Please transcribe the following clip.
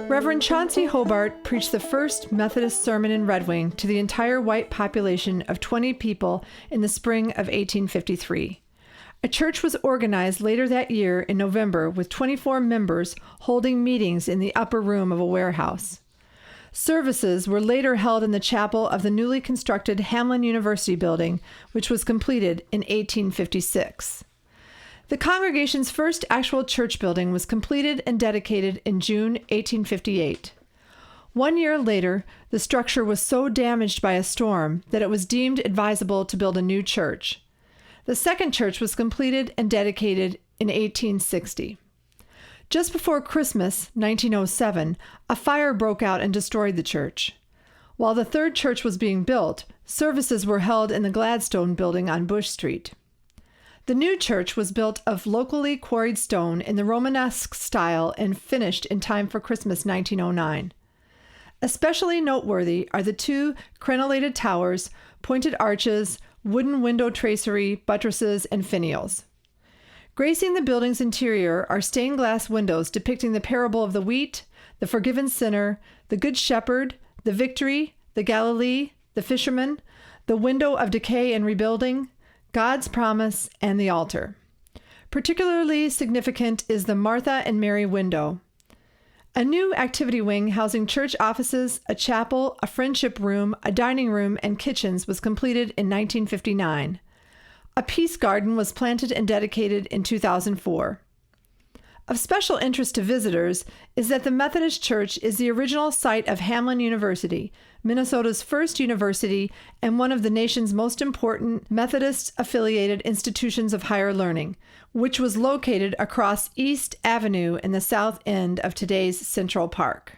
Reverend Chauncey Hobart preached the first Methodist sermon in Red Wing to the entire white population of 20 people in the spring of 1853. A church was organized later that year in November with 24 members holding meetings in the upper room of a warehouse. Services were later held in the chapel of the newly constructed Hamline University building, which was completed in 1856. The congregation's first actual church building was completed and dedicated in June 1858. 1 year later, the structure was so damaged by a storm that it was deemed advisable to build a new church. The second church was completed and dedicated in 1860. Just before Christmas, 1907, a fire broke out and destroyed the church. While the third church was being built, services were held in the Gladstone building on Bush Street. The new church was built of locally quarried stone in the Romanesque style and finished in time for Christmas 1909. Especially noteworthy are the two crenelated towers, pointed arches, wooden window tracery, buttresses, and finials. Gracing the building's interior are stained glass windows depicting the parable of the wheat, the forgiven sinner, the good shepherd, the victory, the Galilee, the fisherman, the window of decay and rebuilding, God's promise, and the altar. Particularly significant is the Martha and Mary window. A new activity wing housing church offices, a chapel, a friendship room, a dining room, and kitchens was completed in 1959. A peace garden was planted and dedicated in 2004. Of special interest to visitors is that the Methodist Church is the original site of Hamline University, Minnesota's first university and one of the nation's most important Methodist-affiliated institutions of higher learning, which was located across East Avenue in the south end of today's Central Park.